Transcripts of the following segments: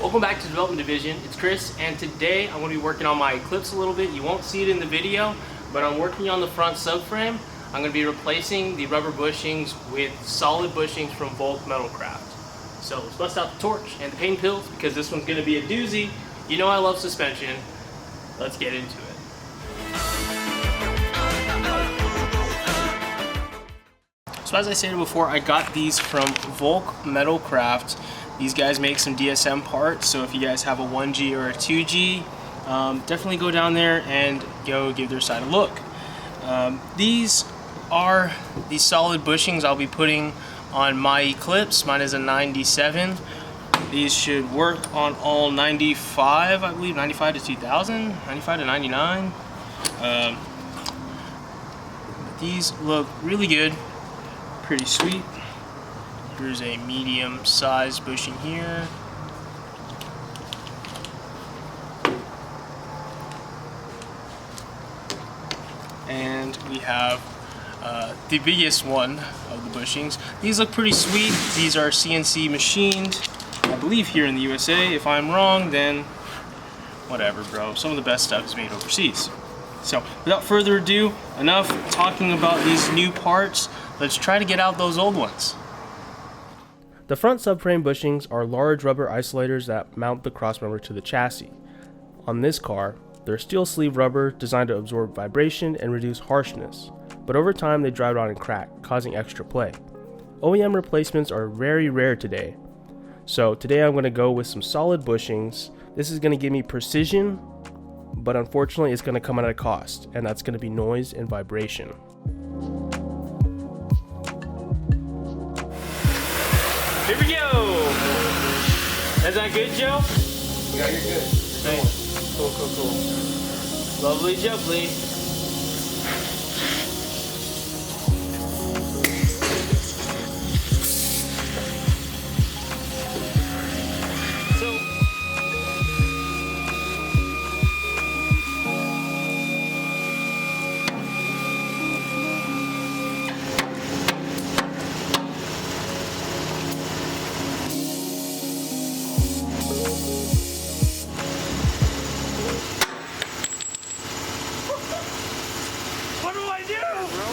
Welcome back to Development Division. It's Chris, and today I'm going to be working on my clips a little bit. You won't see it in the video, but I'm working on the front subframe. I'm going to be replacing the rubber bushings with solid bushings from VOLK Metalcraft. So let's bust out the torch and the pain pills because this one's going to be a doozy. You know I love suspension. Let's get into it. So as I stated before, I got these from VOLK Metalcraft. These guys make some DSM parts, so if you guys have a 1G or a 2G, definitely go down there and go give their side a look. These are the solid bushings I'll be putting on my clips. Mine is a 97. These should work on all 95, I believe, 95 to 2000, 95 to 99. These look really good, pretty sweet. Here's a medium sized bushing here. And we have the biggest one of the bushings. These look pretty sweet. These are CNC machined, I believe, here in the USA. If I'm wrong, then whatever, bro. Some of the best stuff is made overseas. So without further ado, enough talking about these new parts. Let's try to get out those old ones. The front subframe bushings are large rubber isolators that mount the crossmember to the chassis. On this car, they're steel sleeve rubber designed to absorb vibration and reduce harshness, but over time they dry out and crack, causing extra play. OEM replacements are very rare today, so today I'm going to go with some solid bushings. This is going to give me precision, but unfortunately it's going to come at a cost, and that's going to be noise and vibration. Here we go! Is that good, Joe? Yeah, you're good. Nice. Cool. Lovely jubbly. What do I do, bro?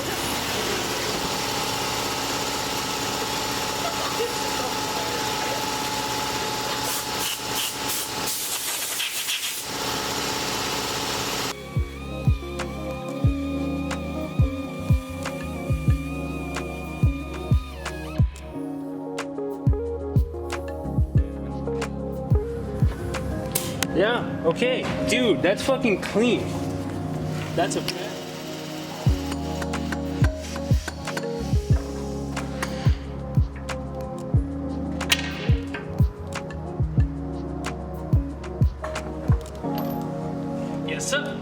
Yeah, okay. Dude, that's fucking clean. That's a... Yes, sir.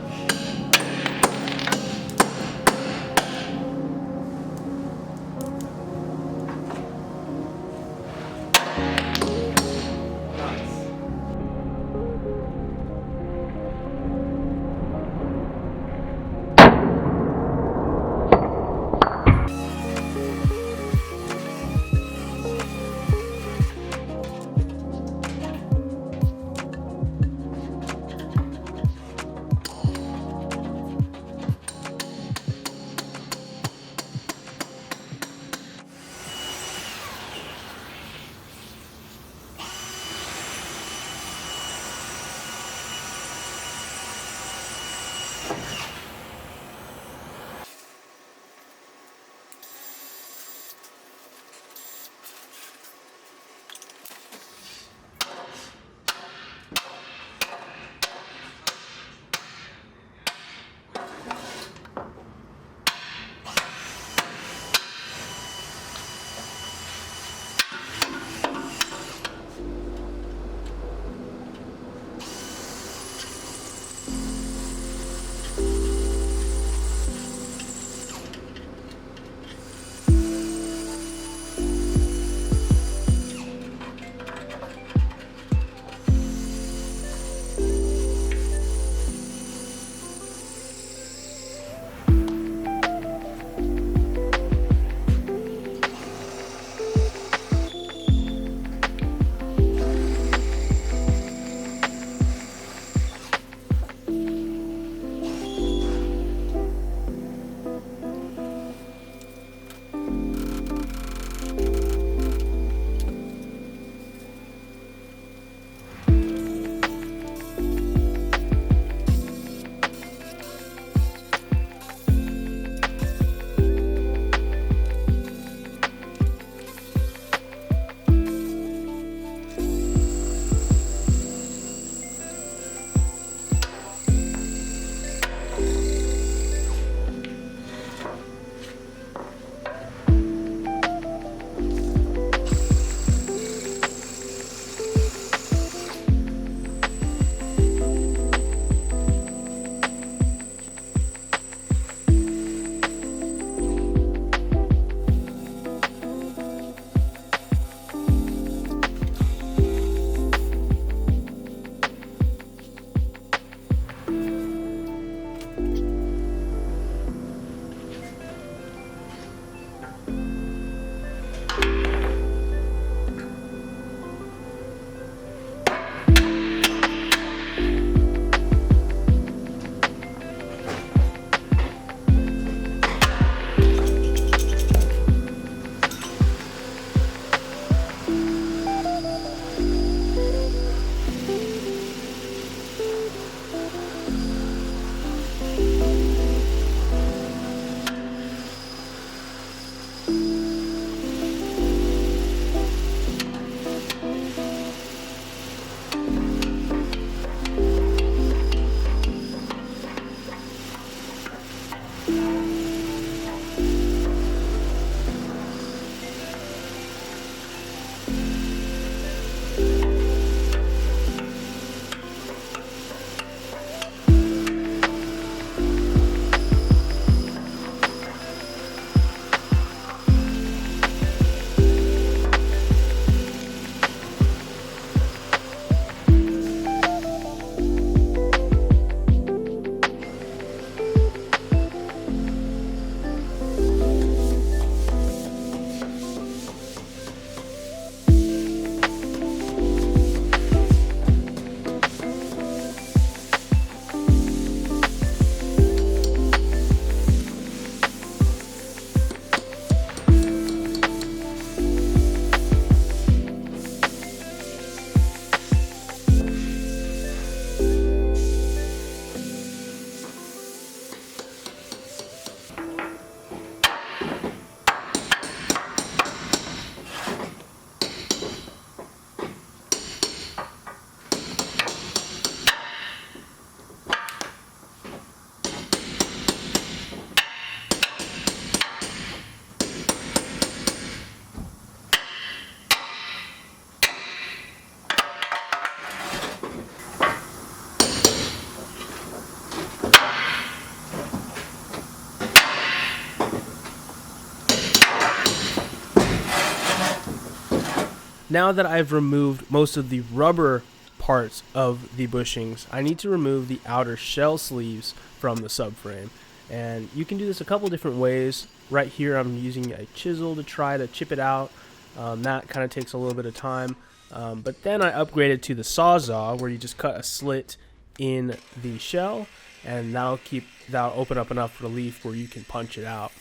Now that I've removed most of the rubber parts of the bushings, I need to remove the outer shell sleeves from the subframe. And you can do this a couple different ways. Right here I'm using a chisel to try to chip it out. That kind of takes a little bit of time. But then I upgraded to the Sawzall, where you just cut a slit in the shell, and that'll open up enough relief where you can punch it out.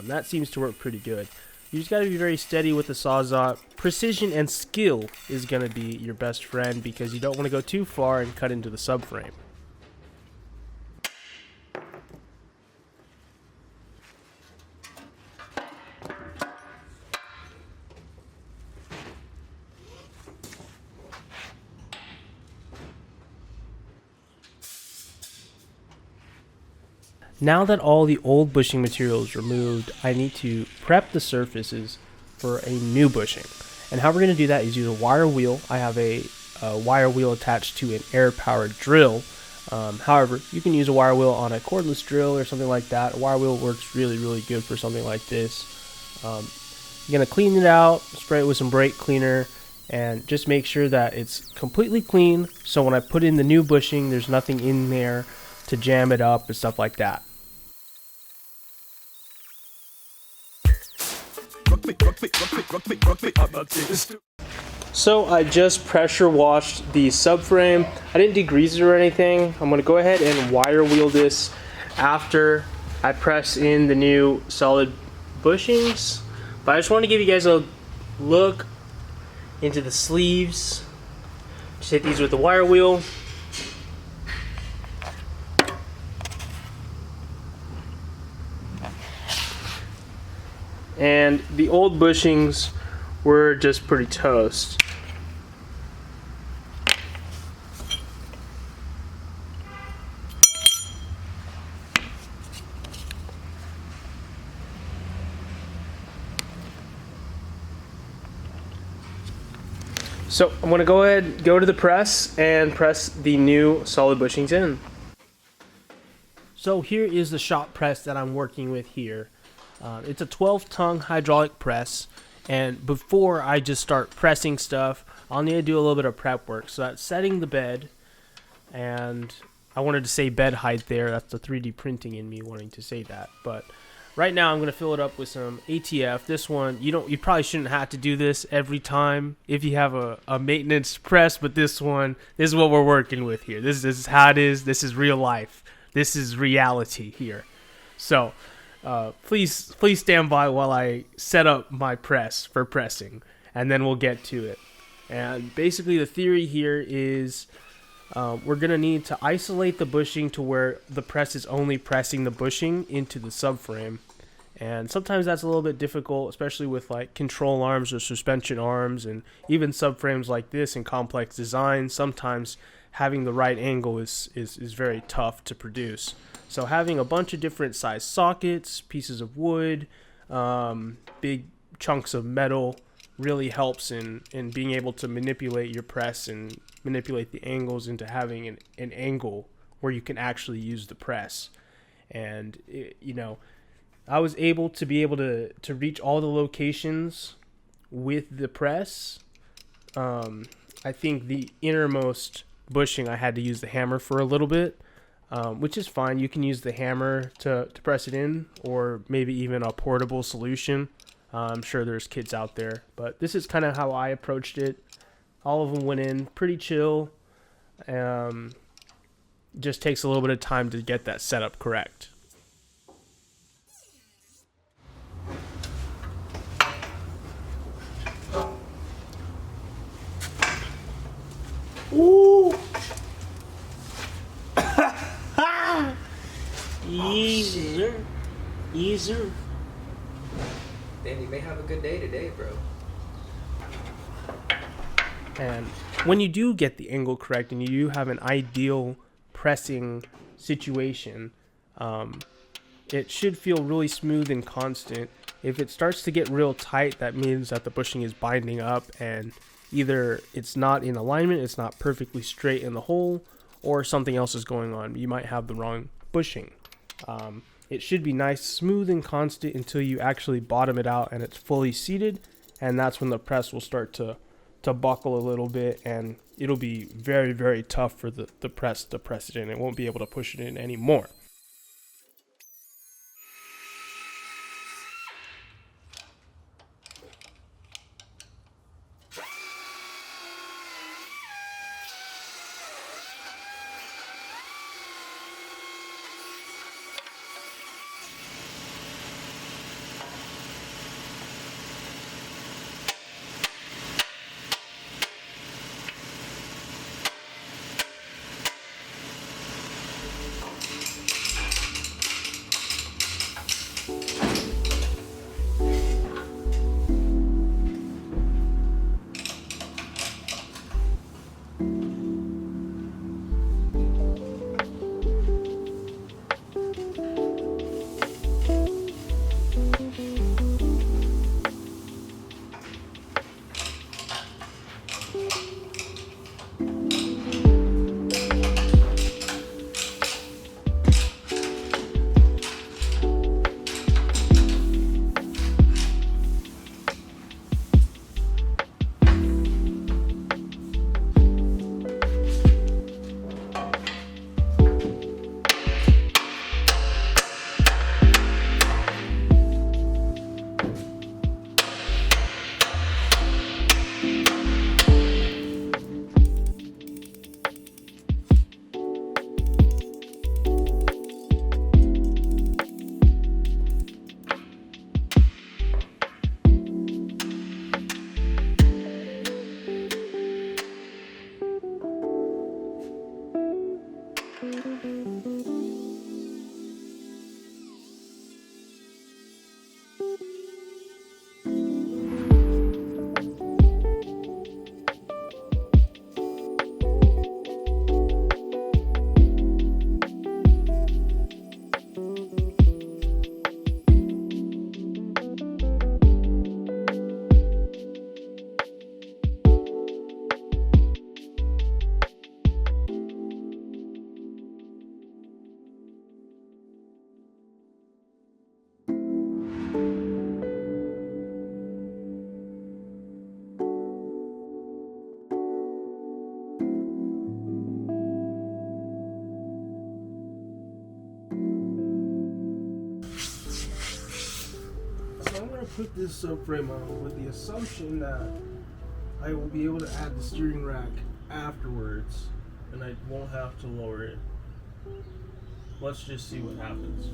That seems to work pretty good. You just got to be very steady with the Sawzall. Precision and skill is going to be your best friend, because you don't want to go too far and cut into the subframe. Now that all the old bushing material is removed, I need to prep the surfaces for a new bushing. And how we're going to do that is use a wire wheel. I have a wire wheel attached to an air-powered drill. However, you can use a wire wheel on a cordless drill or something like that. A wire wheel works really, really good for something like this. You're going to clean it out, spray it with some brake cleaner, and just make sure that it's completely clean, so when I put in the new bushing, there's nothing in there to jam it up and stuff like that. So I just pressure washed the subframe. I didn't degrease it or anything. I'm going to go ahead and wire wheel this after I press in the new solid bushings. But I just want to give you guys a look into the sleeves. Just hit these with the wire wheel. And the old bushings were just pretty toast. So I'm going to go ahead, go to the press, and press the new solid bushings in. So here is the shop press that I'm working with here. It's a 12-tongue hydraulic press, and before I just start pressing stuff, I'll need to do a little bit of prep work. So that's setting the bed, and I wanted to say bed height there. That's the 3D printing in me wanting to say that. But right now I'm going to fill it up with some ATF. This one, you probably shouldn't have to do this every time if you have a maintenance press, but this one, this is what we're working with here. This is how it is. This is real life. This is reality here. So please stand by while I set up my press for pressing, and then we'll get to it. And basically the theory here is we're going to need to isolate the bushing to where the press is only pressing the bushing into the subframe. And sometimes that's a little bit difficult, especially with like control arms or suspension arms, and even subframes like this in complex design. Sometimes having the right angle is very tough to produce. So having a bunch of different size sockets, pieces of wood, big chunks of metal really helps in being able to manipulate your press and manipulate the angles into having an angle where you can actually use the press. And I was able to reach all the locations with the press. I think the innermost bushing I had to use the hammer for a little bit. Which is fine. You can use the hammer to press it in, or maybe even a portable solution. I'm sure there's kits out there, but this is kind of how I approached it. All of them went in pretty chill. Just takes a little bit of time to get that setup correct. Ooh! Easier. Easier. Dan, you may have a good day today, bro. And when you do get the angle correct and you do have an ideal pressing situation, it should feel really smooth and constant. If it starts to get real tight, that means that the bushing is binding up, and either it's not in alignment, it's not perfectly straight in the hole, or something else is going on. You might have the wrong bushing. It should be nice, smooth, and constant until you actually bottom it out and it's fully seated, and that's when the press will start to to buckle a little bit, and it'll be very, very tough for the press to press it in. It won't be able to push it in anymore. Put this subframe on with the assumption that I will be able to add the steering rack afterwards and I won't have to lower it. Let's just see what happens.